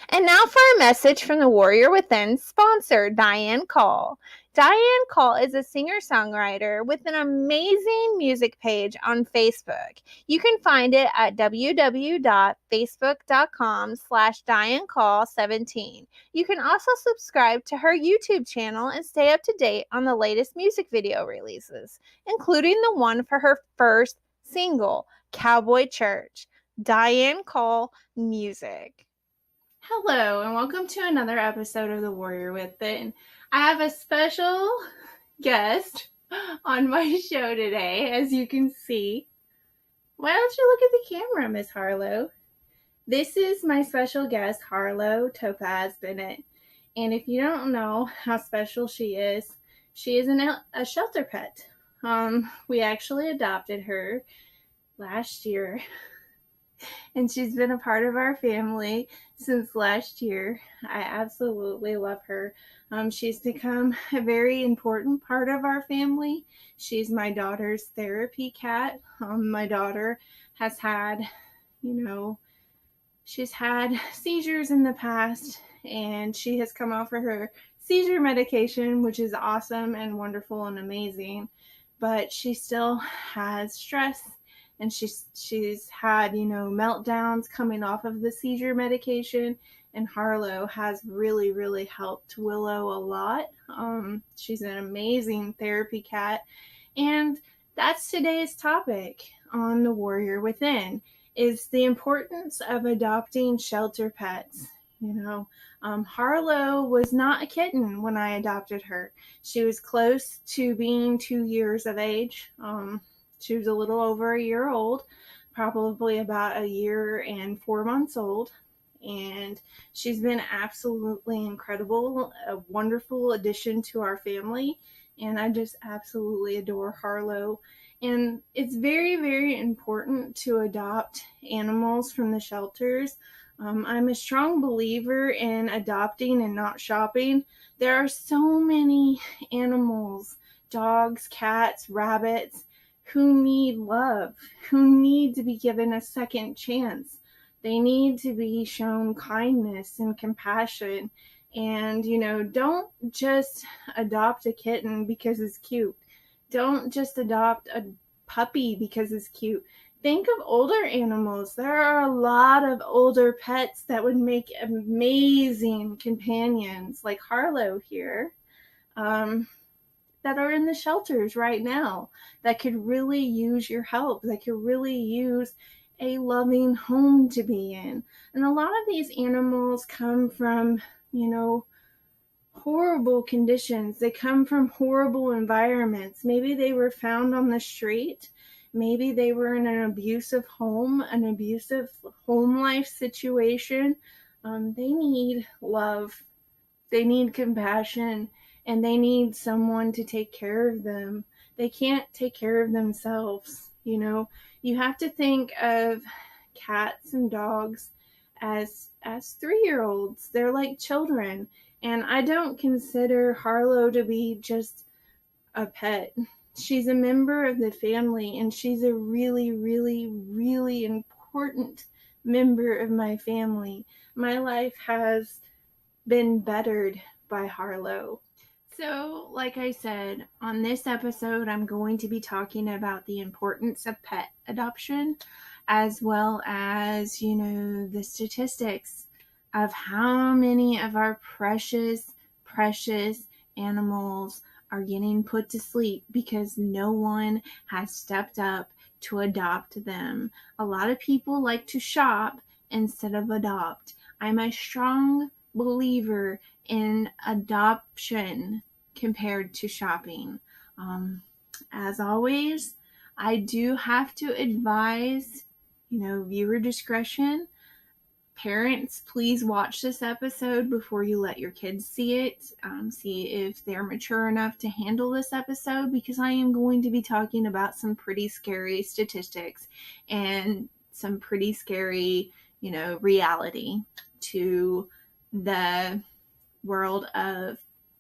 And now for a message from the Warrior Within sponsor, Diane Call. Diane Call is a singer-songwriter with an amazing music page on Facebook. You can find it at www.facebook.com/DianeCall17. You can also subscribe to her YouTube channel and stay up to date on the latest music video releases, including the one for her first single, Cowboy Church. Diane Call Music. Hello, and welcome to another episode of The Warrior Within. I have a special guest on my show today, as you can see. Why don't you look at the camera, Miss Harlow? This is my special guest, Harlow Topaz Bennett. And if you don't know how special she is a shelter pet. We actually adopted her last year. And she's been a part of our family since last year. I absolutely love her. She's become a very important part of our family. She's my daughter's therapy cat. My daughter has had, she's had seizures in the past, and she has come off of her seizure medication, which is awesome and wonderful and amazing. But she still has stress. And she's had, meltdowns coming off of the seizure medication. And Harlow has really, really helped Willow a lot. She's an amazing therapy cat. And that's today's topic on The Warrior Within, is the importance of adopting shelter pets. Harlow was not a kitten when I adopted her. She was close to being 2 years of age. She was a little over a year old, probably about a year and 4 months old. And she's been absolutely incredible, a wonderful addition to our family. And I just absolutely adore Harlow. And it's very, very important to adopt animals from the shelters. I'm a strong believer in adopting and not shopping. There are so many animals, dogs, cats, rabbits, who need love, who need to be given a second chance. They need to be shown kindness and compassion. And, don't just adopt a kitten because it's cute. Don't just adopt a puppy because it's cute. Think of older animals. There are a lot of older pets that would make amazing companions, like Harlow here. That are in the shelters right now, that could really use your help, that could really use a loving home to be in. And a lot of these animals come from, horrible conditions. They come from horrible environments. Maybe they were found on the street. Maybe they were in an abusive home life situation. They need love. They need compassion. And they need someone to take care of them. They can't take care of themselves. You have to think of cats and dogs as 3-year-olds. They're like children. And I don't consider Harlow to be just a pet. She's a member of the family, and she's a really, really, really important member of my family. My life has been bettered by Harlow. So, like I said, on this episode, I'm going to be talking about the importance of pet adoption, as well as, the statistics of how many of our precious, precious animals are getting put to sleep because no one has stepped up to adopt them. A lot of people like to shop instead of adopt. I'm a strong believer in adoption compared to shopping. As always, I do have to advise, viewer discretion. Parents, please watch this episode before you let your kids see it. See if they're mature enough to handle this episode, because I am going to be talking about some pretty scary statistics and some pretty scary, reality to the world of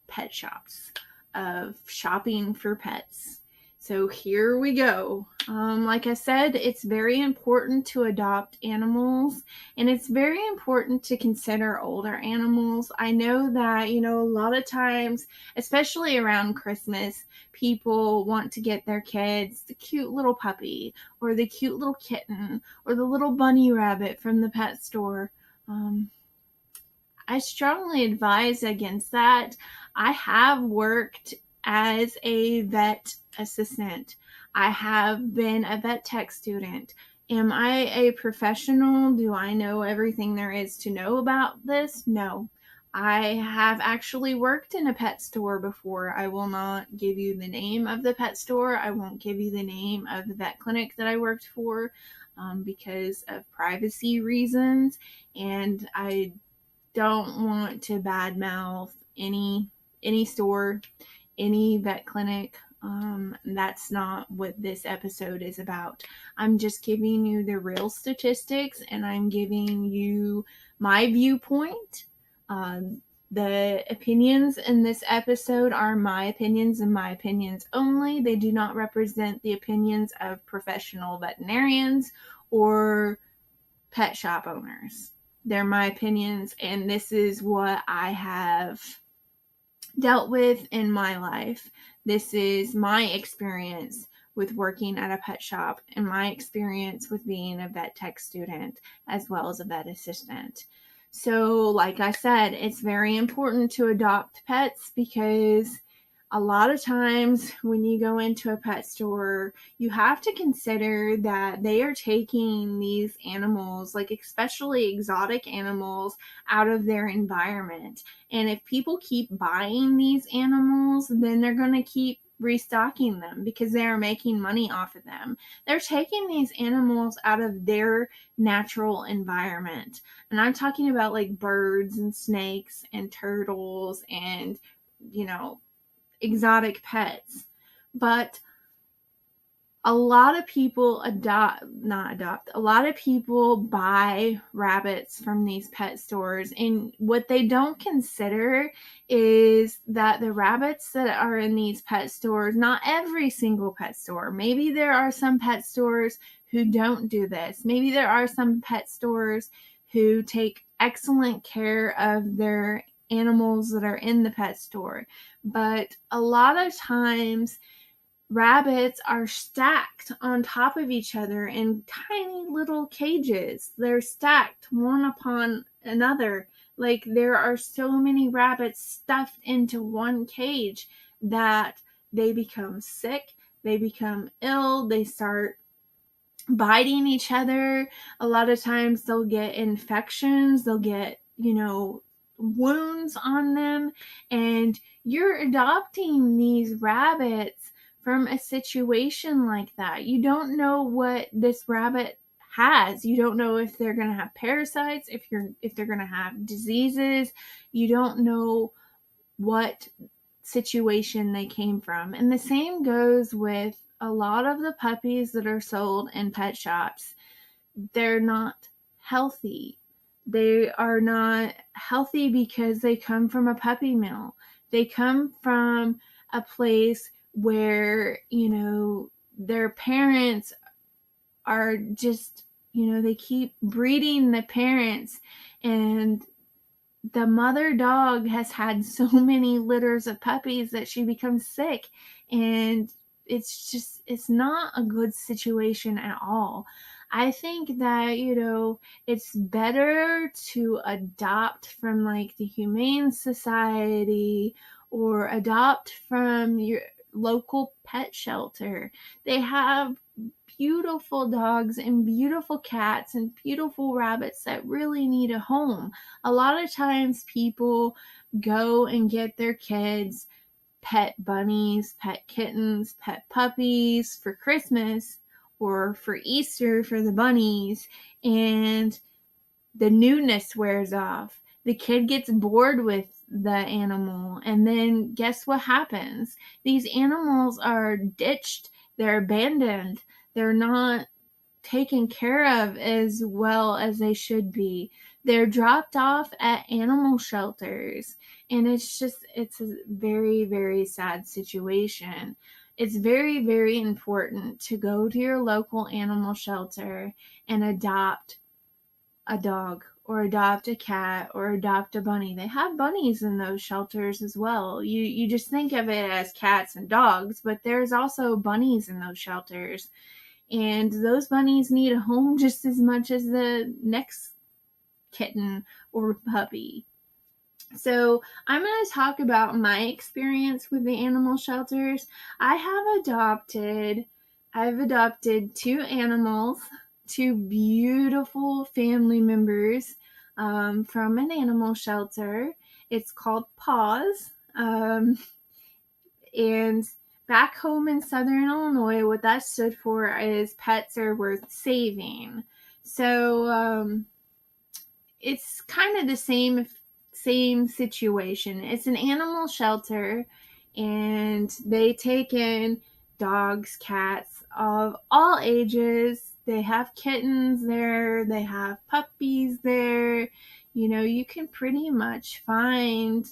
pet shops, of shopping for pets. So here we go. Like I said, it's very important to adopt animals, and it's very important to consider older animals. I know that, a lot of times, especially around Christmas, people want to get their kids the cute little puppy or the cute little kitten or the little bunny rabbit from the pet store. I strongly advise against that. I have worked as a vet assistant. I have been a vet tech student. Am I a professional? Do I know everything there is to know about this? No. I have actually worked in a pet store before. I will not give you the name of the pet store. I won't give you the name of the vet clinic that I worked for because of privacy reasons. And I don't want to badmouth any store, any vet clinic. That's not what this episode is about. I'm just giving you the real statistics, and I'm giving you my viewpoint. The opinions in this episode are my opinions and my opinions only. They do not represent the opinions of professional veterinarians or pet shop owners. They're my opinions, and this is what I have dealt with in my life. This is my experience with working at a pet shop and my experience with being a vet tech student as well as a vet assistant. So, like I said, it's very important to adopt pets because a lot of times when you go into a pet store, you have to consider that they are taking these animals, like especially exotic animals, out of their environment. And if people keep buying these animals, then they're going to keep restocking them because they are making money off of them. They're taking these animals out of their natural environment. And I'm talking about like birds and snakes and turtles and, exotic pets. But a lot of people a lot of people buy rabbits from these pet stores, and what they don't consider is that the rabbits that are in these pet stores, not every single pet store, maybe there are some pet stores who don't do this. Maybe there are some pet stores who take excellent care of their animals that are in the pet store. But a lot of times rabbits are stacked on top of each other in tiny little cages. They're stacked one upon another. Like there are so many rabbits stuffed into one cage that they become sick, they become ill, they start biting each other. A lot of times they'll get infections, they'll get, wounds on them, and you're adopting these rabbits from a situation like that. You don't know what this rabbit has. You don't know if they're going to have parasites, if they're going to have diseases. You don't know what situation they came from. And the same goes with a lot of the puppies that are sold in pet shops. They're not healthy. They are not healthy because they come from a puppy mill. They come from a place where, their parents are just, they keep breeding the parents, and the mother dog has had so many litters of puppies that she becomes sick, and it's not a good situation at all. I think that, it's better to adopt from like the Humane Society or adopt from your local pet shelter. They have beautiful dogs and beautiful cats and beautiful rabbits that really need a home. A lot of times people go and get their kids pet bunnies, pet kittens, pet puppies for Christmas or for Easter for the bunnies, and the newness wears off. The kid gets bored with the animal, and then guess what happens? These animals are ditched, they're abandoned, they're not taken care of as well as they should be. They're dropped off at animal shelters, and it's a very, very sad situation. It's very, very important to go to your local animal shelter and adopt a dog or adopt a cat or adopt a bunny. They have bunnies in those shelters as well. You just think of it as cats and dogs, but there's also bunnies in those shelters. And those bunnies need a home just as much as the next kitten or puppy. So, I'm going to talk about my experience with the animal shelters. I've adopted two animals, two beautiful family members from an animal shelter. It's called Paws. And back home in Southern Illinois, what that stood for is pets are worth saving. So, it's kind of the same situation. It's an animal shelter, and they take in dogs, cats of all ages. They have kittens there, they have puppies there. You can pretty much find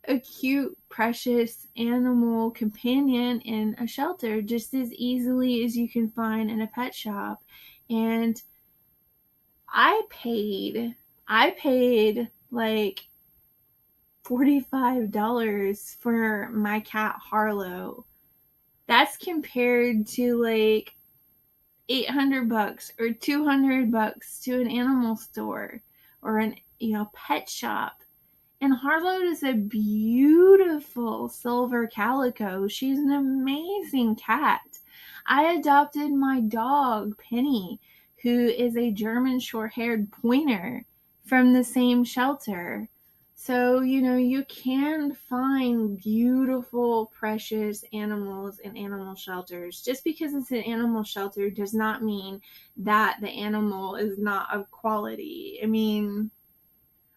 a cute, precious animal companion in a shelter just as easily as you can find in a pet shop. And I paid like $45 for my cat Harlow. That's compared to like $800 or $200 to an animal store or an pet shop. And Harlow is a beautiful silver calico. She's an amazing cat. I adopted my dog, Penny, who is a German short-haired pointer, from the same shelter. So, you can find beautiful, precious animals in animal shelters. Just because it's an animal shelter does not mean that the animal is not of quality. I mean,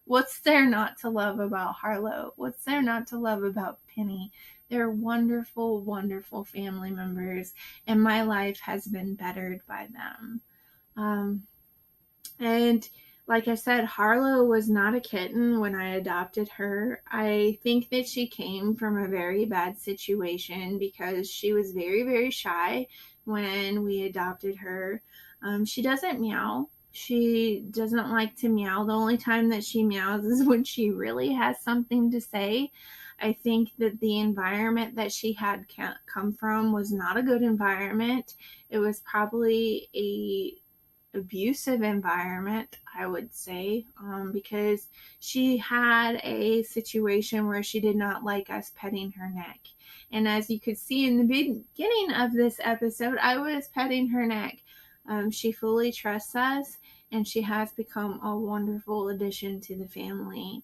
what's there not to love about Harlow? What's there not to love about Penny? They're wonderful, wonderful family members, and my life has been bettered by them. And like I said, Harlow was not a kitten when I adopted her. I think that she came from a very bad situation because she was very, very shy when we adopted her. She doesn't meow. She doesn't like to meow. The only time that she meows is when she really has something to say. I think that the environment that she had come from was not a good environment. It was probably a abusive environment, I would say, because she had a situation where she did not like us petting her neck. And as you could see in the beginning of this episode, I was petting her neck. She fully trusts us, and she has become a wonderful addition to the family.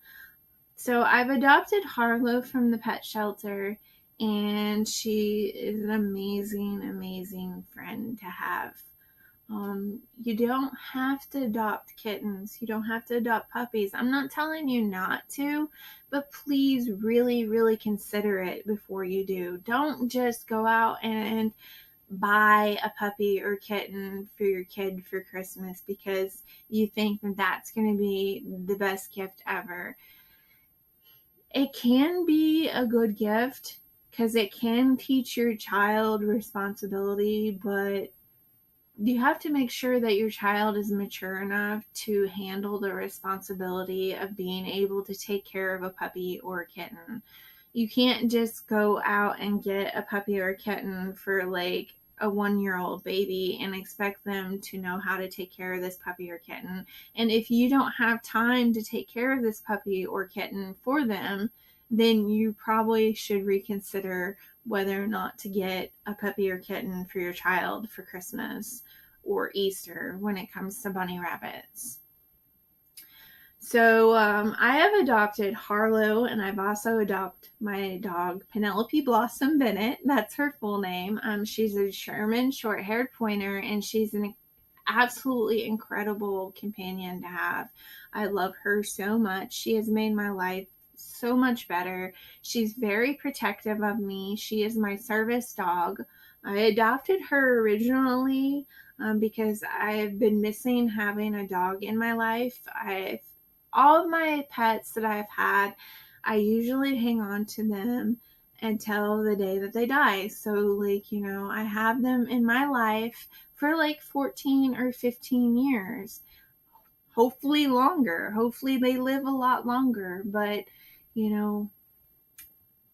So I've adopted Harlow from the pet shelter, and she is an amazing, amazing friend to have. You don't have to adopt kittens. You don't have to adopt puppies. I'm not telling you not to, but please really, really consider it before you do. Don't just go out and buy a puppy or kitten for your kid for Christmas because you think that that's going to be the best gift ever. It can be a good gift because it can teach your child responsibility, but you have to make sure that your child is mature enough to handle the responsibility of being able to take care of a puppy or a kitten. You can't just go out and get a puppy or a kitten for like a 1-year-old baby and expect them to know how to take care of this puppy or kitten. And if you don't have time to take care of this puppy or kitten for them, then you probably should reconsider whether or not to get a puppy or kitten for your child for Christmas or Easter when it comes to bunny rabbits. So I have adopted Harlow, and I've also adopted my dog Penelope Blossom Bennett. That's her full name. She's a German short-haired pointer, and she's an absolutely incredible companion to have. I love her so much. She has made my life so much better. She's very protective of me. She is my service dog. I adopted her originally because I've been missing having a dog in my life. All of my pets that I've had, I usually hang on to them until the day that they die. So, like, you know, I have them in my life for like 14 or 15 years. Hopefully longer. Hopefully they live a lot longer. But, you know,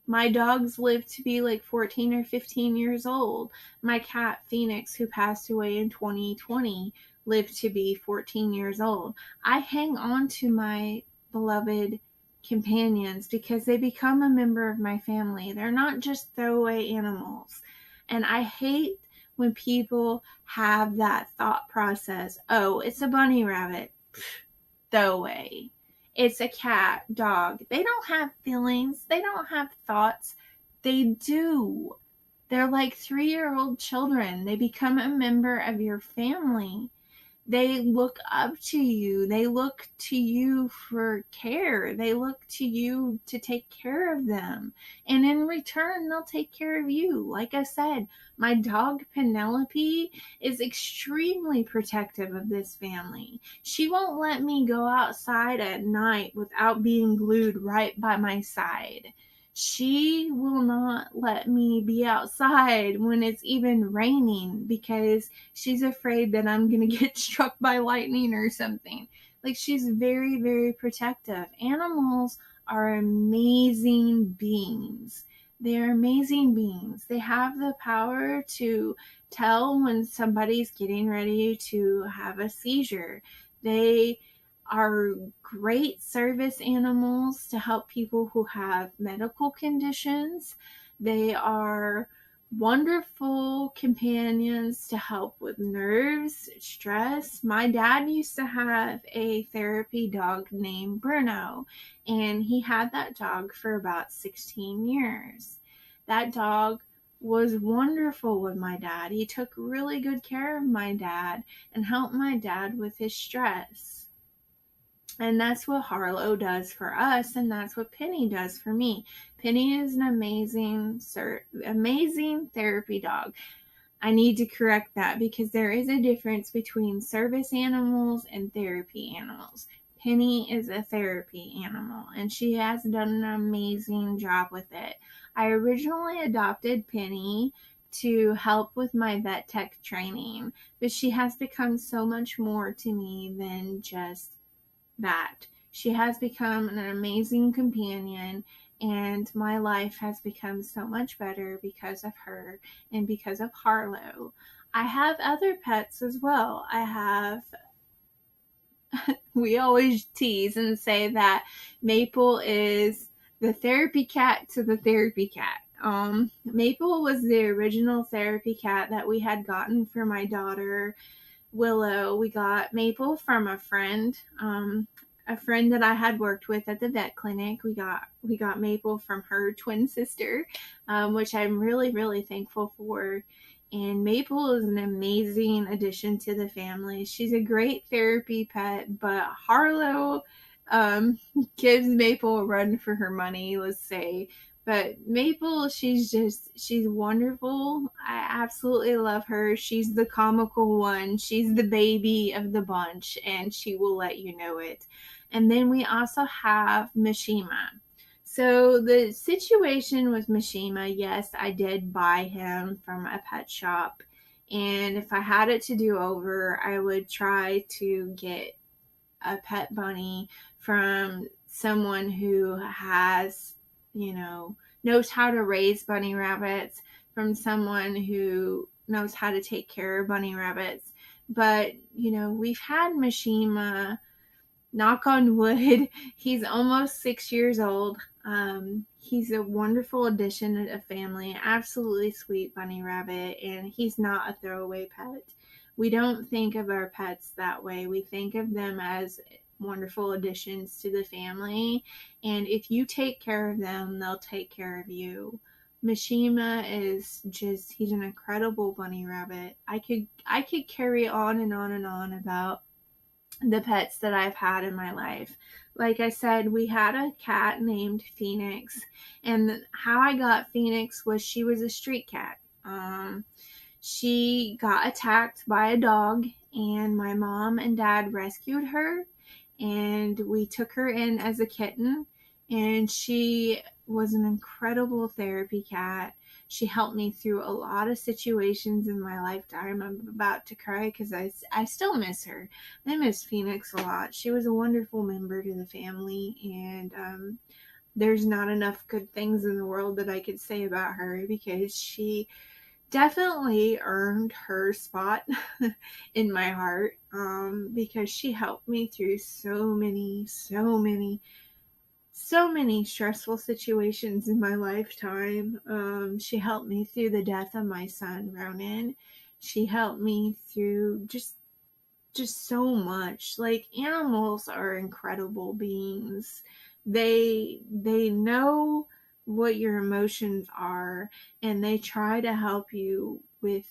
my dogs live to be like 14 or 15 years old. My cat, Phoenix, who passed away in 2020, lived to be 14 years old. I hang on to my beloved companions because they become a member of my family. They're not just throwaway animals. And I hate when people have that thought process. Oh, it's a bunny rabbit. Throwaway. It's a cat, dog. They don't have feelings. They don't have thoughts. They do. They're like 3-year-old children. They become a member of your family. They look up to you. They look to you for care. They look to you to take care of them. And in return, they'll take care of you. Like I said, my dog Penelope is extremely protective of this family. She won't let me go outside at night without being glued right by my side. She will not let me be outside when it's even raining because she's afraid that I'm going to get struck by lightning or something. Like, she's very, very protective. Animals are amazing beings. They're amazing beings. They have the power to tell when somebody's getting ready to have a seizure. They are great service animals to help people who have medical conditions. They are wonderful companions to help with nerves, stress. My dad used to have a therapy dog named Bruno, and he had that dog for about 16 years. That dog was wonderful with my dad. He took really good care of my dad and helped my dad with his stress. And that's what Harlow does for us, and that's what Penny does for me. Penny is an amazing therapy dog. I need to correct that because there is a difference between service animals and therapy animals. Penny is a therapy animal, and she has done an amazing job with it. I originally adopted Penny to help with my vet tech training, but she has become so much more to me than just that. She has become an amazing companion, and my life has become so much better because of her and because of Harlow. I have other pets as well. We always tease and say that Maple is the therapy cat to the therapy cat. Maple was the original therapy cat that we had gotten for my daughter Willow. We got Maple from a friend that I had worked with at the vet clinic. We got Maple from her twin sister, which I'm really, really thankful for. And Maple is an amazing addition to the family. She's a great therapy pet, but Harlow um, gives Maple a run for her money, let's say. But Maple, she's wonderful. I absolutely love her. She's the comical one. She's the baby of the bunch, and she will let you know it. And then we also have Mishima. So the situation with Mishima, yes, I did buy him from a pet shop. And if I had it to do over, I would try to get a pet bunny from someone who has, knows how to raise bunny rabbits, from someone who knows how to take care of bunny rabbits. But, we've had Mishima, knock on wood, he's almost 6 years old. He's a wonderful addition to the family, absolutely sweet bunny rabbit, and he's not a throwaway pet. We don't think of our pets that way. We think of them as wonderful additions to the family, and if you take care of them, they'll take care of you. Mishima is he's an incredible bunny rabbit. I could carry on and on and on about the pets that I've had in my life. Like I said, we had a cat named Phoenix, and how I got Phoenix was she was a street cat. She got attacked by a dog, and my mom and dad rescued her, and we took her in as a kitten, and she was an incredible therapy cat. She helped me through a lot of situations in my lifetime. I'm about to cry because I still miss her. I miss Phoenix a lot. She was a wonderful member to the family, and there's not enough good things in the world that I could say about her, because she definitely earned her spot in my heart, because she helped me through so many stressful situations in my lifetime. She helped me through the death of my son, Ronan. She helped me through just so much. Like, animals are incredible beings. They know what your emotions are, and they try to help you with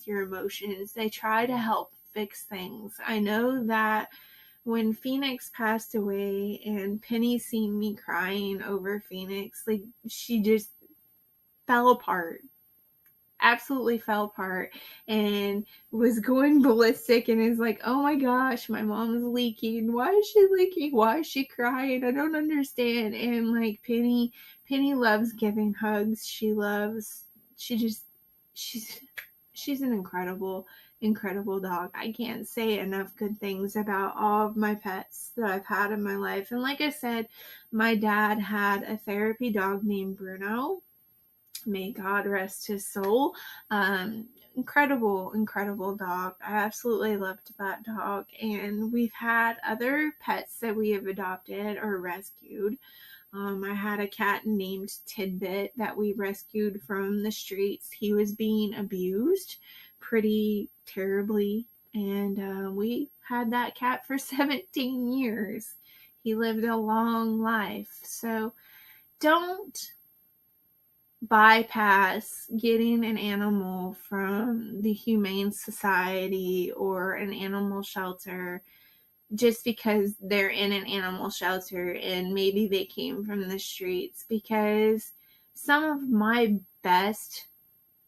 your emotions. They try to help fix things. I know that when Phoenix passed away and Penny seen me crying over Phoenix, like, she just fell apart, absolutely fell apart, and was going ballistic, and is like, oh my gosh, my mom is leaking. Why is she leaking? Why is she crying? I don't understand. And like, Penny loves giving hugs. She's she's an incredible dog. I can't say enough good things about all of my pets that I've had in my life. And like I said, my dad had a therapy dog named Bruno. May God rest his soul. Incredible dog. I absolutely loved that dog. And we've had other pets that we have adopted or rescued. I had a cat named Tidbit that we rescued from the streets. He was being abused pretty terribly, and we had that cat for 17 years. He lived a long life. So don't bypass getting an animal from the Humane Society or an animal shelter just because they're in an animal shelter and maybe they came from the streets, because some of my best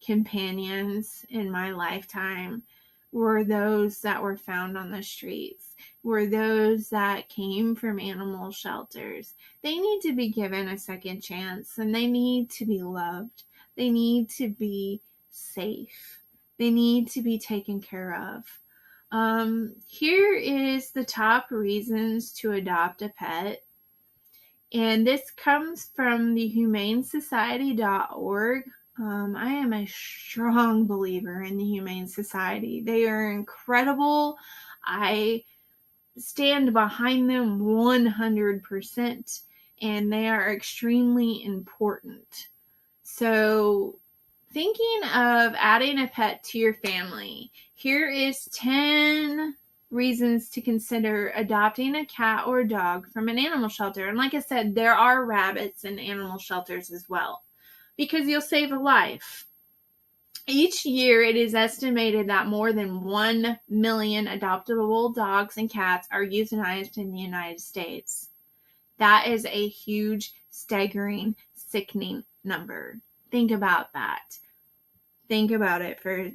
companions in my lifetime were those that were found on the streets, were those that came from animal shelters. They need to be given a second chance, and they need to be loved. They need to be safe. They need to be taken care of. Here is the top reasons to adopt a pet. And this comes from the humanesociety.org. I am a strong believer in the Humane Society. They are incredible. I stand behind them 100%, and they are extremely important. So, thinking of adding a pet to your family, here is 10 reasons to consider adopting a cat or dog from an animal shelter. And like I said, there are rabbits in animal shelters as well, because you'll save a life. Each year, it is estimated that more than 1 million adoptable dogs and cats are euthanized in the United States. That is a huge, staggering, sickening number. Think about that. Think about it for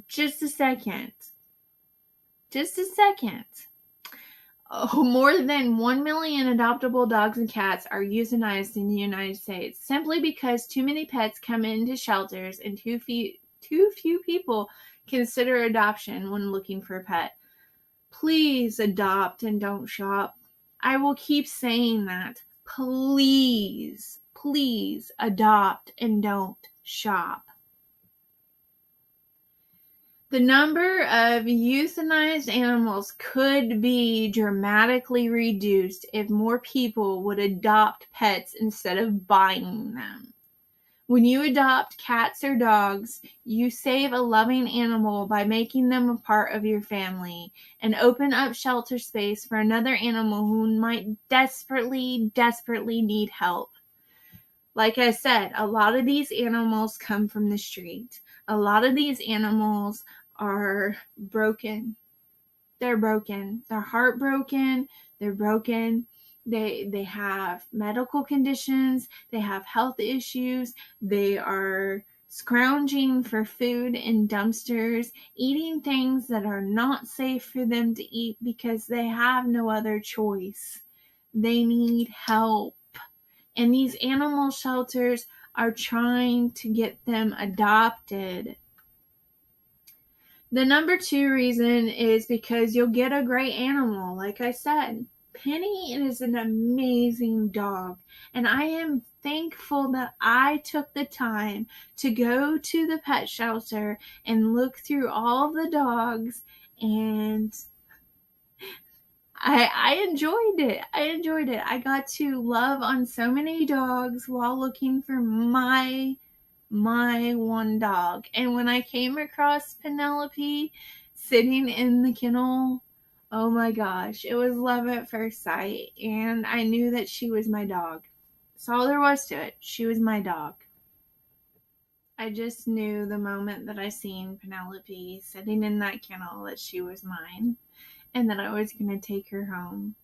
just a second. Just a second. Oh, more than 1 million adoptable dogs and cats are euthanized in the United States simply because too many pets come into shelters and too few people consider adoption when looking for a pet. Please adopt and don't shop. I will keep saying that. Please adopt and don't shop. The number of euthanized animals could be dramatically reduced if more people would adopt pets instead of buying them. When you adopt cats or dogs, you save a loving animal by making them a part of your family and open up shelter space for another animal who might desperately need help. Like I said, a lot of these animals come from the street. A lot of these animals are broken. They're broken. They're heartbroken. They're broken. They have medical conditions. They have health issues. They are scrounging for food in dumpsters, eating things that are not safe for them to eat because they have no other choice. They need help. And these animal shelters are trying to get them adopted. The number 2 reason is because you'll get a great animal. Like I said, Penny is an amazing dog, and I am thankful that I took the time to go to the pet shelter and look through all the dogs, and I enjoyed it. I got to love on so many dogs while looking for my one dog. And when I came across Penelope sitting in the kennel, oh my gosh, it was love at first sight. And I knew that she was my dog. That's all there was to it. She was my dog. I just knew the moment that I seen Penelope sitting in that kennel that she was mine and that I was going to take her home.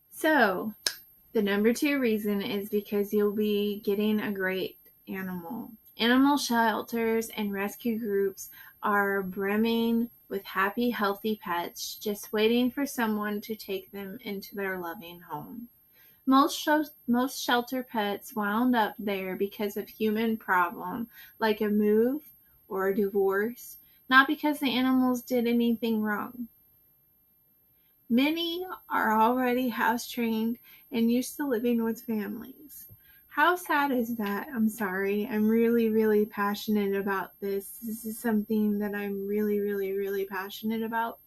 So, the number 2 reason is because you'll be getting a great animal. Animal shelters and rescue groups are brimming with happy, healthy pets just waiting for someone to take them into their loving home. Most shelter pets wound up there because of human problem, like a move or a divorce, not because the animals did anything wrong. Many are already house trained and used to living with families. How sad is that? I'm sorry. I'm really, really passionate about this. This is something that I'm really, really, really passionate about.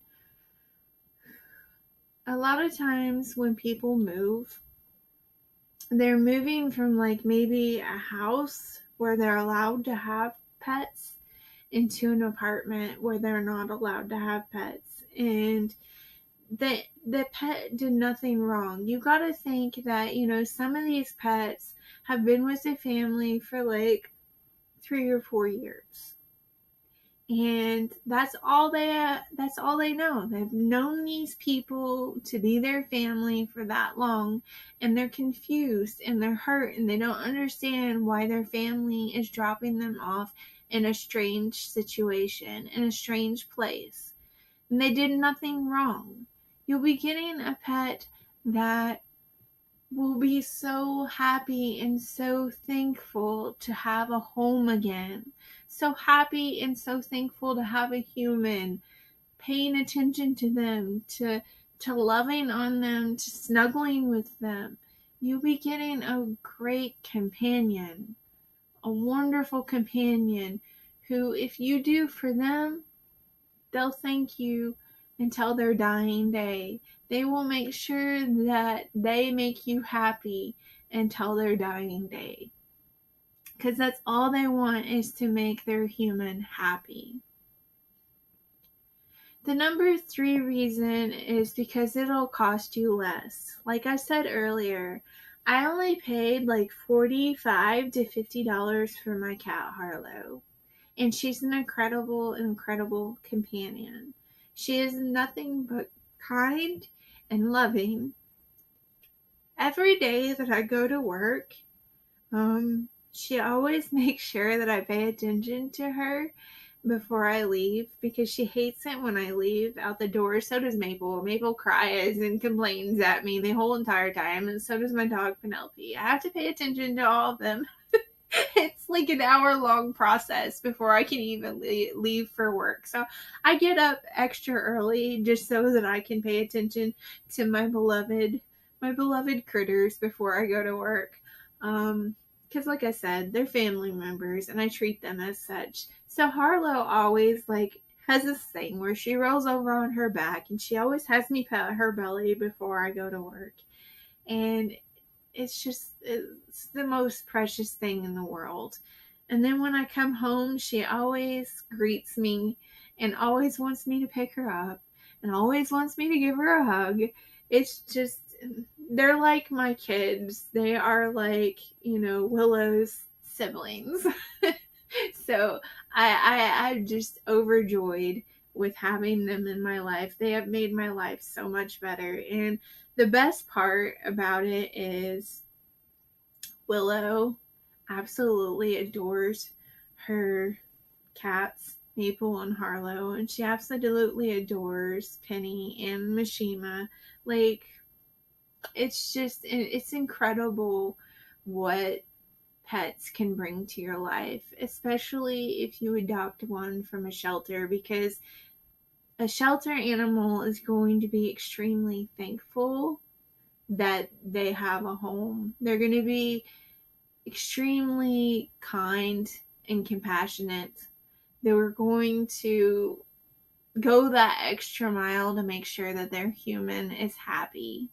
A lot of times when people move, they're moving from like maybe a house where they're allowed to have pets into an apartment where they're not allowed to have pets. And the pet did nothing wrong. You got to think that, some of these pets have been with the family for like 3 or 4 years. And that's all they know. They've known these people to be their family for that long, and they're confused and they're hurt and they don't understand why their family is dropping them off in a strange situation, in a strange place. And they did nothing wrong. You'll be getting a pet that will be so happy and so thankful to have a home again. So happy and so thankful to have a human, paying attention to them, to loving on them, to snuggling with them. You'll be getting a great companion, a wonderful companion who, if you do for them, they'll thank you until their dying day. They will make sure that they make you happy until their dying day. Because that's all they want, is to make their human happy. The number 3 reason is because it'll cost you less. Like I said earlier, I only paid like $45 to $50 for my cat Harlow. And she's an incredible, incredible companion. She is nothing but kind and loving. Every day that I go to work, she always makes sure that I pay attention to her before I leave, because she hates it when I leave out the door. So does Maple. Maple cries and complains at me the whole entire time, and so does my dog Penelope. I have to pay attention to all of them. It's like an hour-long process before I can even leave for work. So I get up extra early just so that I can pay attention to my beloved critters before I go to work. Because like I said, they're family members and I treat them as such. So Harlow always has this thing where she rolls over on her back and she always has me pet her belly before I go to work. And it's the most precious thing in the world. And then when I come home, she always greets me and always wants me to pick her up and always wants me to give her a hug. It's just, they're like my kids. They are like, Willow's siblings. So I'm just overjoyed with having them in my life. They have made my life so much better. And the best part about it is Willow absolutely adores her cats, Maple and Harlow, and she absolutely adores Penny and Mishima. Like, it's incredible what pets can bring to your life, especially if you adopt one from a shelter, because a shelter animal is going to be extremely thankful that they have a home. They're going to be extremely kind and compassionate. They were going to go that extra mile to make sure that their human is happy.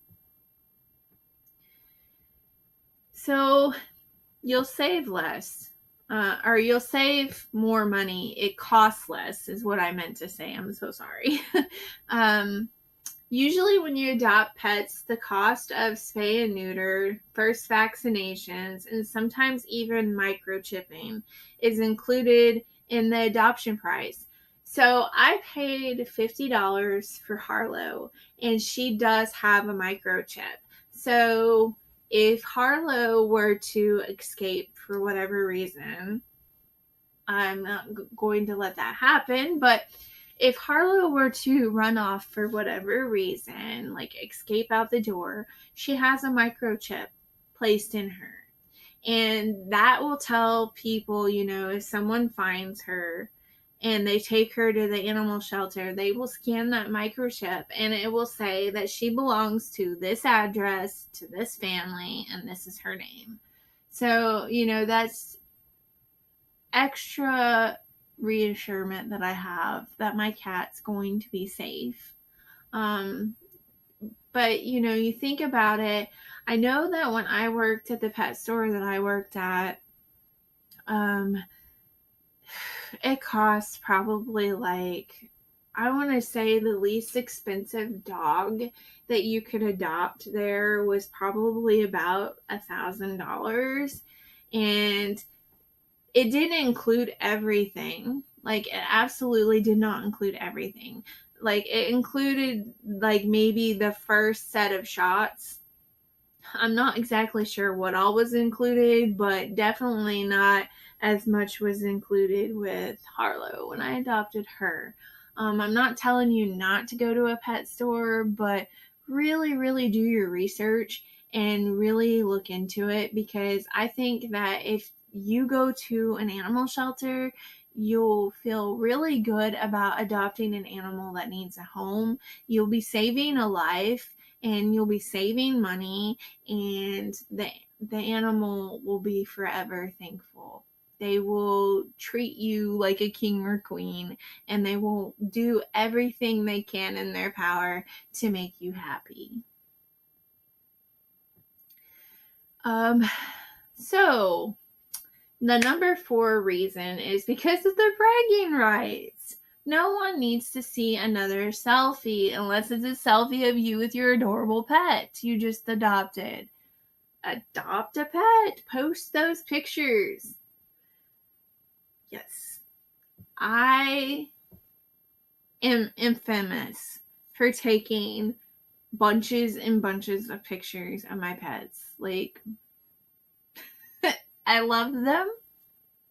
So you'll save less, or you'll save more money. It costs less, is what I meant to say. I'm so sorry. Usually, when you adopt pets, the cost of spay and neuter, first vaccinations, and sometimes even microchipping is included in the adoption price. So I paid $50 for Harlow, and she does have a microchip. So if Harlow were to escape for whatever reason, I'm not going to let that happen, but if Harlow were to run off for whatever reason, like escape out the door, she has a microchip placed in her. And that will tell people, if someone finds her and they take her to the animal shelter, they will scan that microchip and it will say that she belongs to this address, to this family, and this is her name. So, that's extra reassurance that I have that my cat's going to be safe. But you think about it. I know that when I worked at the pet store that I worked at, it cost probably I want to say the least expensive dog that you could adopt there was probably about $1,000, and it didn't include everything. It absolutely did not include everything. It included maybe the first set of shots. I'm not exactly sure what all was included, but definitely not as much was included with Harlow when I adopted her. I'm not telling you not to go to a pet store, but really, really do your research and really look into it, because I think that if you go to an animal shelter, you'll feel really good about adopting an animal that needs a home. You'll be saving a life and you'll be saving money, and the animal will be forever thankful. They will treat you like a king or queen, and they will do everything they can in their power to make you happy. So the number 4 reason is because of the bragging rights. No one needs to see another selfie unless it's a selfie of you with your adorable pet you just adopted. Adopt a pet. Post those pictures. Yes. I am infamous for taking bunches and bunches of pictures of my pets. I love them.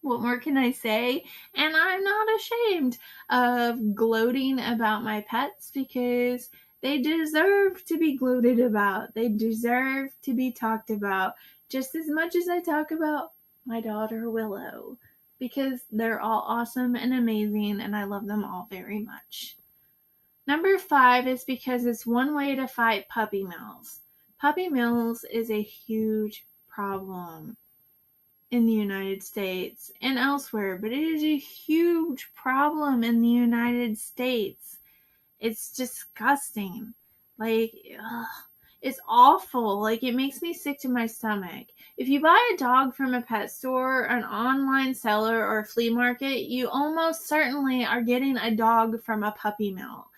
What more can I say? And I'm not ashamed of gloating about my pets, because they deserve to be gloated about. They deserve to be talked about just as much as I talk about my daughter Willow, because they're all awesome and amazing, and I love them all very much. Number 5 is because it's one way to fight puppy mills. Puppy mills is a huge problem in the United States and elsewhere, but it is a huge problem in the United States. It's disgusting. It's awful. It makes me sick to my stomach. If you buy a dog from a pet store, an online seller, or a flea market, you almost certainly are getting a dog from a puppy mill.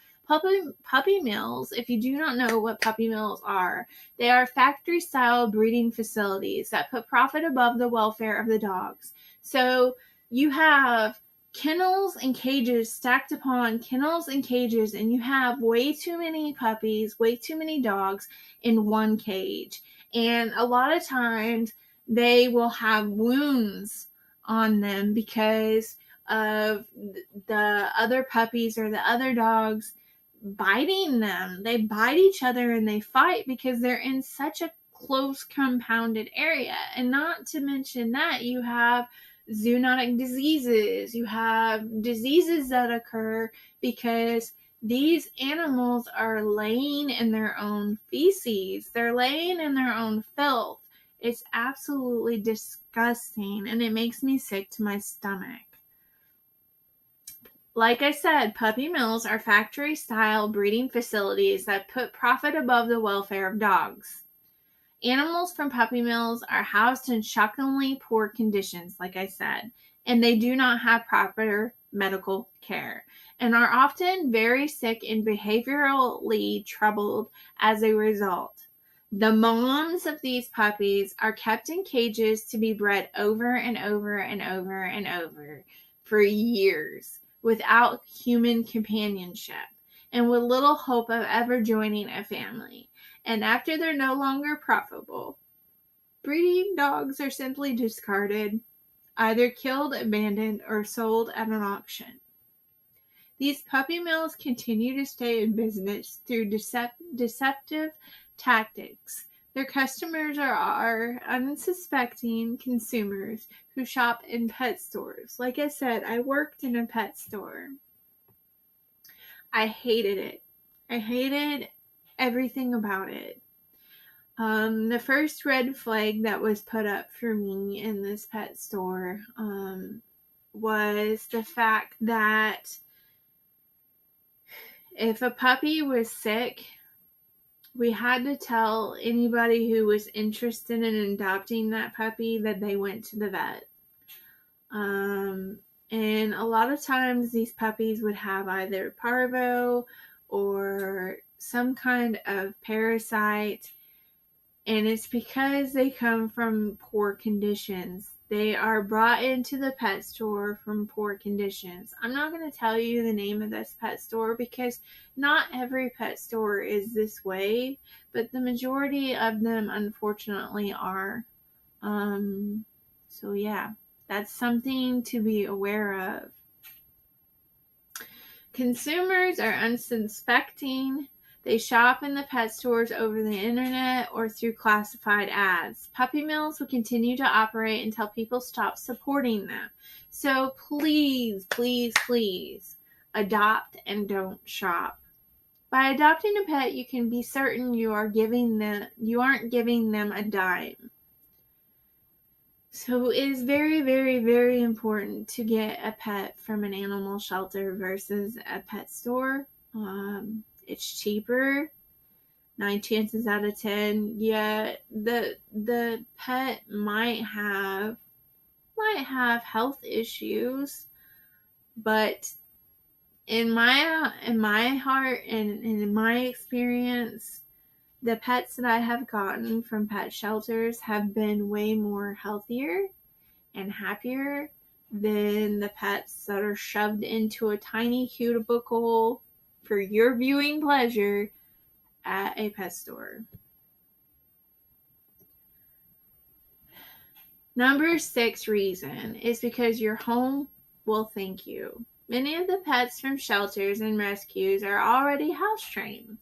Puppy mills, if you do not know what puppy mills are, they are factory-style breeding facilities that put profit above the welfare of the dogs. So you have kennels and cages stacked upon kennels and cages, and you have way too many puppies, way too many dogs in one cage. And a lot of times they will have wounds on them because of the other puppies or the other dogs biting them. They bite each other and they fight because they're in such a close compounded area. And not to mention that you have zoonotic diseases. You have diseases that occur because these animals are laying in their own feces. They're laying in their own filth. It's absolutely disgusting, and it makes me sick to my stomach. Like I said, puppy mills are factory-style breeding facilities that put profit above the welfare of dogs. Animals from puppy mills are housed in shockingly poor conditions, like I said, and they do not have proper medical care and are often very sick and behaviorally troubled as a result. The moms of these puppies are kept in cages to be bred over and over and over and over for years without human companionship and with little hope of ever joining a family. And after they're no longer profitable, breeding dogs are simply discarded, either killed, abandoned, or sold at an auction. These puppy mills continue to stay in business through deceptive tactics. Their customers are unsuspecting consumers who shop in pet stores. Like I said, I worked in a pet store. I hated it. I hated everything about it. The first red flag that was put up for me in this pet store was the fact that if a puppy was sick, we had to tell anybody who was interested in adopting that puppy that they went to the vet. And a lot of times these puppies would have either parvo or some kind of parasite, and it's because they come from poor conditions. They are brought into the pet store from poor conditions. I'm not going to tell you the name of this pet store because not every pet store is this way, but the majority of them unfortunately are. So yeah, that's something to be aware of. Consumers are unsuspecting. They shop in the pet stores over the internet or through classified ads. Puppy mills will continue to operate until people stop supporting them. So please, please, please adopt and don't shop. By adopting a pet, you can be certain you aren't giving them a dime. So it is very, very, very important to get a pet from an animal shelter versus a pet store. It's cheaper, 9 chances out of 10. Yeah, the pet might have health issues, but in my heart and in my experience, the pets that I have gotten from pet shelters have been way more healthier and happier than the pets that are shoved into a tiny cubicle for your viewing pleasure at a pet store. Number 6 reason is because your home will thank you. Many of the pets from shelters and rescues are already house trained,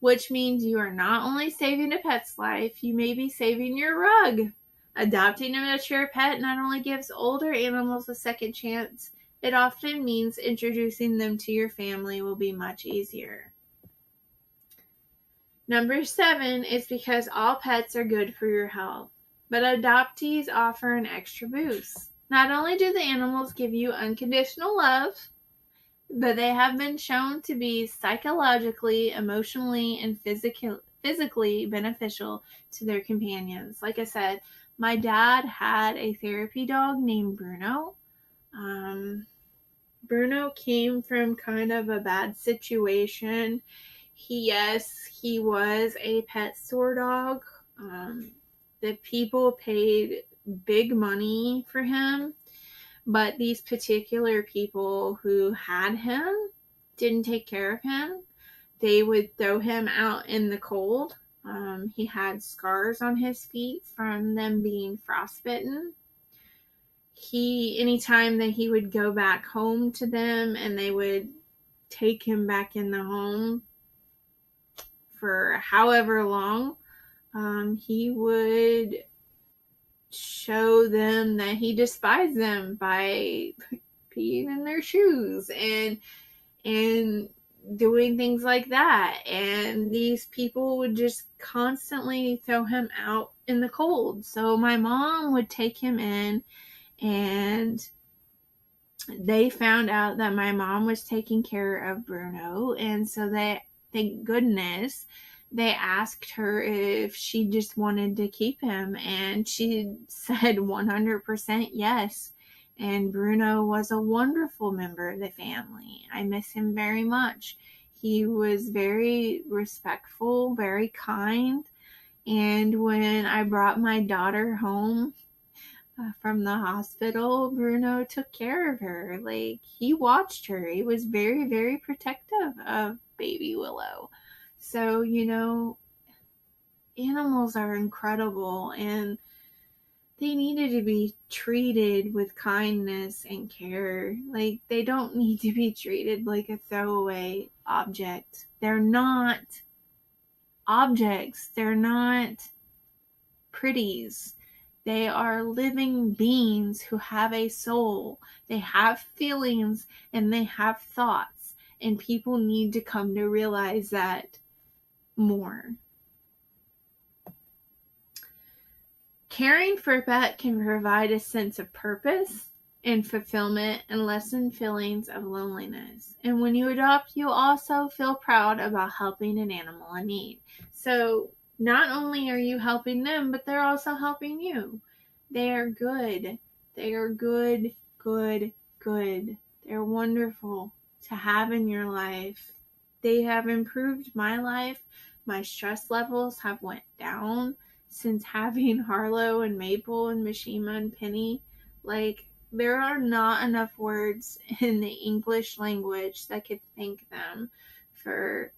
which means you are not only saving a pet's life, you may be saving your rug. Adopting a mature pet not only gives older animals a second chance, it often means introducing them to your family will be much easier. Number 7 is because all pets are good for your health, but adoptees offer an extra boost. Not only do the animals give you unconditional love, but they have been shown to be psychologically, emotionally, and physically beneficial to their companions. Like I said, my dad had a therapy dog named Bruno. Bruno came from kind of a bad situation. He was a pet store dog. The people paid big money for him, but these particular people who had him didn't take care of him. They would throw him out in the cold. He had scars on his feet from them being frostbitten. Anytime that he would go back home to them and they would take him back in the home for however long, he would show them that he despised them by peeing in their shoes and doing things like that. And these people would just constantly throw him out in the cold. So my mom would take him in, and they found out that my mom was taking care of Bruno. And so they, thank goodness, they asked her if she just wanted to keep him. And she said 100% yes. And Bruno was a wonderful member of the family. I miss him very much. He was very respectful, very kind. And when I brought my daughter home from the hospital, Bruno took care of her. Like, he watched her. He was very, very protective of baby Willow. So, you know, animals are incredible, and they needed to be treated with kindness and care. Like, they don't need to be treated like a throwaway object. They're not objects. They're not pretties. They are living beings who have a soul. They have feelings and they have thoughts. And people need to come to realize that more. Caring for a pet can provide a sense of purpose and fulfillment and lessen feelings of loneliness. And when you adopt, you also feel proud about helping an animal in need. So not only are you helping them, but they're also helping you. They are good. They are good, good, good. They're wonderful to have in your life. They have improved my life. My stress levels have went down since having Harlow and Maple and Mishima and Penny. Like, there are not enough words in the English language that could thank them for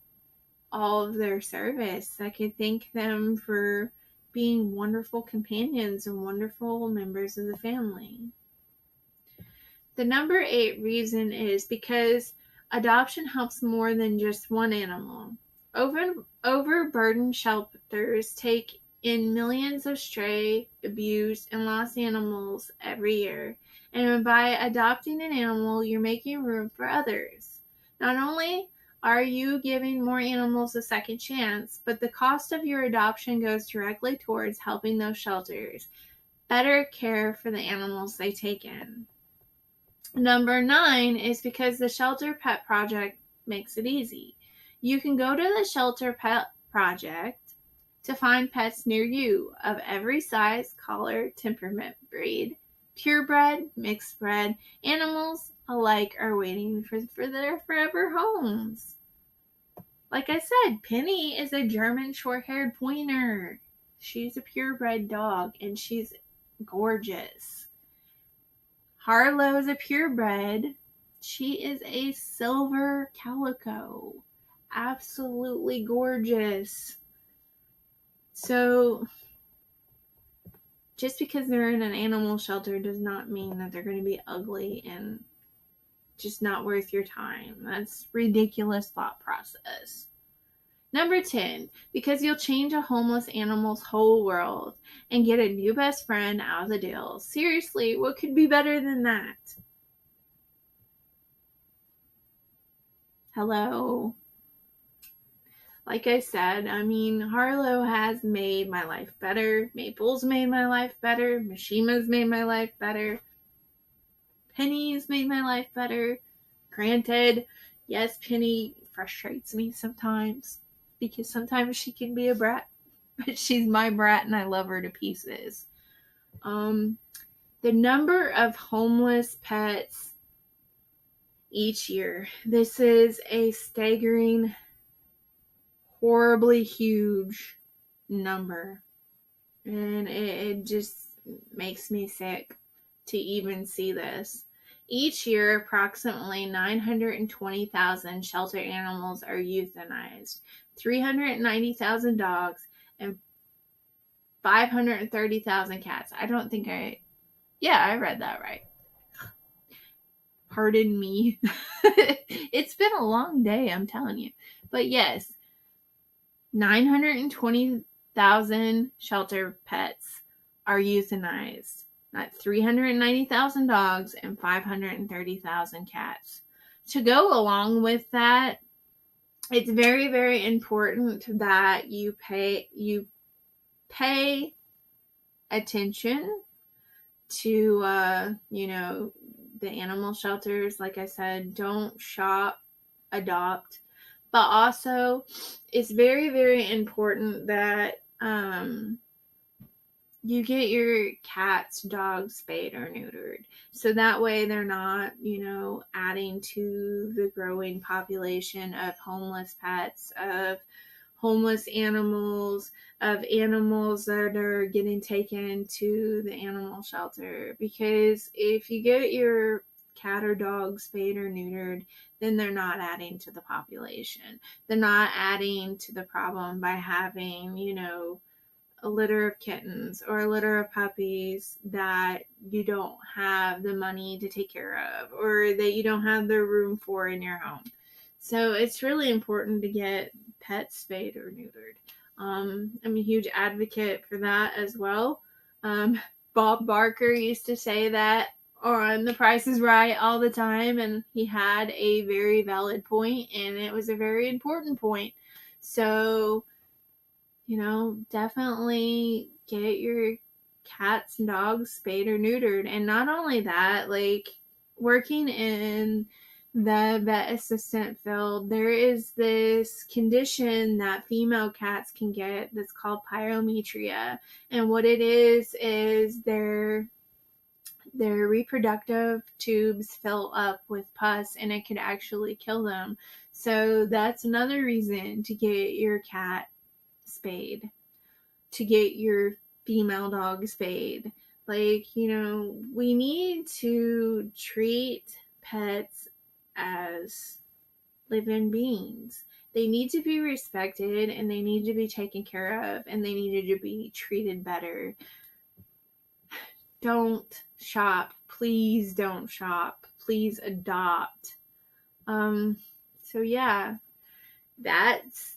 all of their service. I could thank them for being wonderful companions and wonderful members of the family. The number 8 reason is because adoption helps more than just one animal. Overburdened shelters take in millions of stray, abused, and lost animals every year. And by adopting an animal, you're making room for others. Not only are you giving more animals a second chance, but the cost of your adoption goes directly towards helping those shelters better care for the animals they take in. Number 9 is because the Shelter Pet Project makes it easy. You can go to the Shelter Pet Project to find pets near you of every size, color, temperament, breed, purebred, mixed bred. Animals alike are waiting for their forever homes. Like I said, Penny is a German short-haired pointer. She's a purebred dog, and she's gorgeous. Harlow is a purebred. She is a silver calico. Absolutely gorgeous. So, just because they're in an animal shelter does not mean that they're going to be ugly and just not worth your time. That's ridiculous thought process. Number 10, because you'll change a homeless animal's whole world and get a new best friend out of the deal. Seriously, what could be better than that? Hello? Like I said, I mean, Harlow has made my life better. Maple's made my life better. Mishima's made my life better. Penny's made my life better. Granted, yes, Penny frustrates me sometimes because sometimes she can be a brat, but she's my brat and I love her to pieces. The number of homeless pets each year. This is a staggering, horribly huge number. And it just makes me sick to even see this. Each year, approximately 920,000 shelter animals are euthanized, 390,000 dogs, and 530,000 cats. I read that right. Pardon me. It's been a long day, I'm telling you. But yes, 920,000 shelter pets are euthanized. Not 390,000 dogs and 530,000 cats. To go along with that, it's very, very important that you pay attention to the animal shelters. Like I said, don't shop, adopt. But also, it's very, very important that you get your cats, dogs spayed or neutered. So that way they're not, adding to the growing population of homeless pets, of homeless animals, of animals that are getting taken to the animal shelter. Because if you get your cat or dog spayed or neutered, then they're not adding to the population. They're not adding to the problem by having, a litter of kittens or a litter of puppies that you don't have the money to take care of, or that you don't have the room for in your home. So it's really important to get pets spayed or neutered. I'm a huge advocate for that as well. Bob Barker used to say that on The Price is Right all the time, and he had a very valid point, and it was a very important point. So, definitely get your cats and dogs spayed or neutered. And not only that, like working in the vet assistant field, there is this condition that female cats can get that's called pyometria. And what it is their reproductive tubes fill up with pus, and it could actually kill them. So that's another reason to get your cat spayed, to get your female dog spayed. Like, we need to treat pets as living beings. They need to be respected, and they need to be taken care of, and they needed to be treated better. Don't shop. Please don't shop. Please adopt. So yeah, that's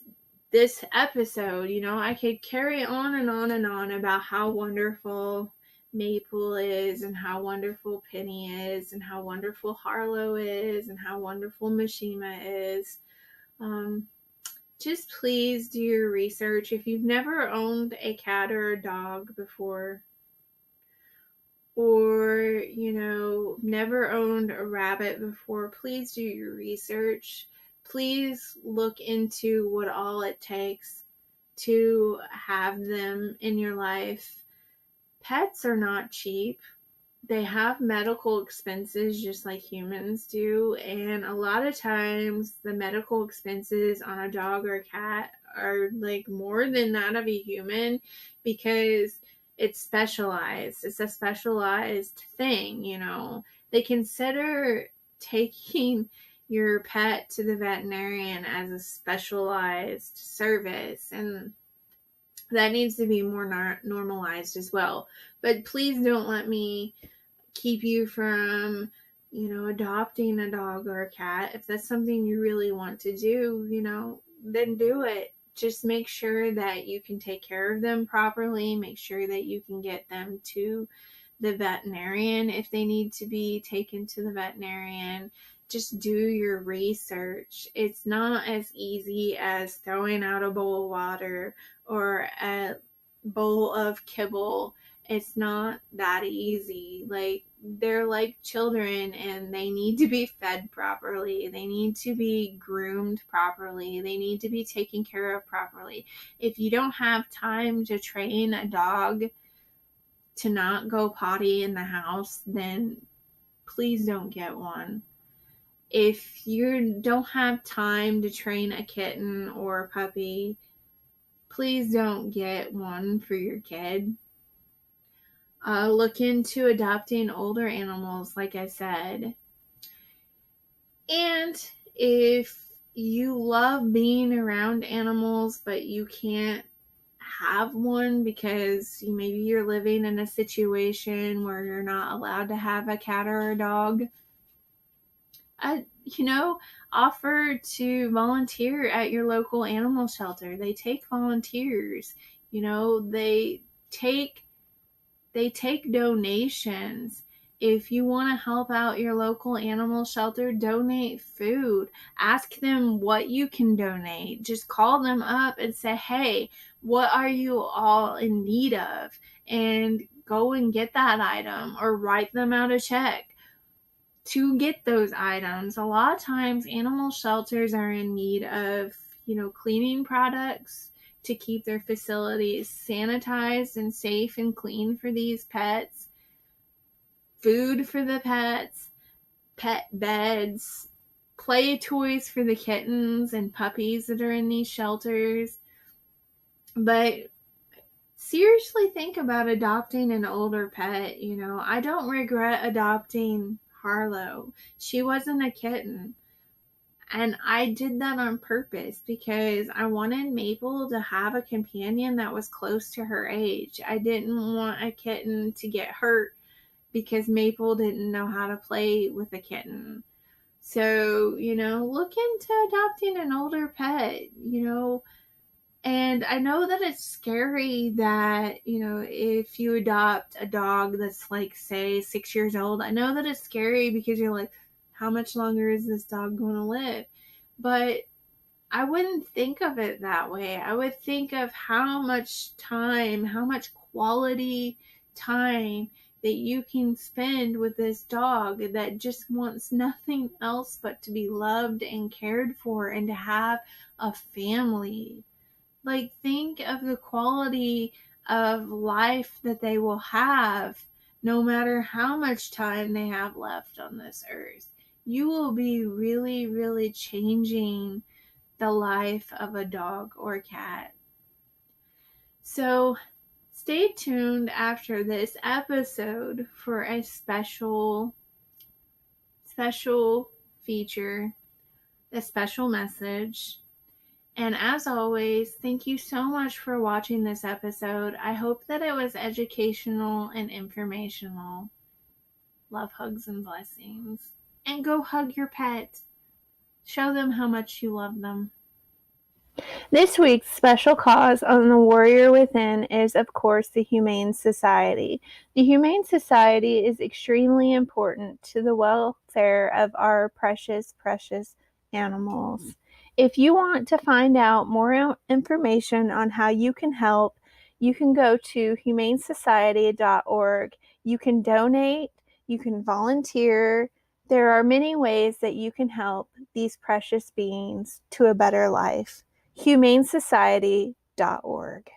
this episode. I could carry on and on and on about how wonderful Maple is, and how wonderful Penny is, and how wonderful Harlow is, and how wonderful Mishima is. Just please do your research. If you've never owned a cat or a dog before, or never owned a rabbit before, please do your research. Please look into what all it takes to have them in your life. Pets are not cheap. They have medical expenses just like humans do, and a lot of times the medical expenses on a dog or a cat are like more than that of a human, because it's specialized. It's a specialized thing. They consider taking your pet to the veterinarian as a specialized service, and that needs to be more normalized as well. But please don't let me keep you from, adopting a dog or a cat. If that's something you really want to do, then do it. Just make sure that you can take care of them properly. Make sure that you can get them to the veterinarian if they need to be taken to the veterinarian. Just do your research. It's not as easy as throwing out a bowl of water or a bowl of kibble. It's not that easy. Like, they're like children, and they need to be fed properly. They need to be groomed properly. They need to be taken care of properly. If you don't have time to train a dog to not go potty in the house, then please don't get one. If you don't have time to train a kitten or a puppy, please don't get one for your kid. Look into adopting older animals, like I said. And if you love being around animals, but you can't have one because maybe you're living in a situation where you're not allowed to have a cat or a dog, offer to volunteer at your local animal shelter. They take volunteers. They take donations. If you want to help out your local animal shelter, donate food. Ask them what you can donate. Just call them up and say, hey, what are you all in need of? And go and get that item, or write them out a check to get those items. A lot of times, animal shelters are in need of, cleaning products to keep their facilities sanitized and safe and clean for these pets, food for the pets, pet beds, play toys for the kittens and puppies that are in these shelters. But seriously, think about adopting an older pet. I don't regret adopting Harlow. She wasn't a kitten. And I did that on purpose because I wanted Maple to have a companion that was close to her age. I didn't want a kitten to get hurt because Maple didn't know how to play with a kitten. So, look into adopting an older pet, and I know that it's scary that, if you adopt a dog that's like, say, 6 years old, I know that it's scary because you're like, how much longer is this dog going to live? But I wouldn't think of it that way. I would think of how much time, how much quality time that you can spend with this dog that just wants nothing else but to be loved and cared for and to have a family. Like, think of the quality of life that they will have no matter how much time they have left on this earth. You will be really, really changing the life of a dog or cat. So stay tuned after this episode for a special feature, a special message. And as always, thank you so much for watching this episode. I hope that it was educational and informational. Love, hugs, and blessings. And go hug your pet. Show them how much you love them. This week's special cause on the Warrior Within is, of course, the Humane Society. The Humane Society is extremely important to the welfare of our precious, precious animals. If you want to find out more information on how you can help, you can go to humanesociety.org. You can donate, you can volunteer. There are many ways that you can help these precious beings to a better life. humanesociety.org.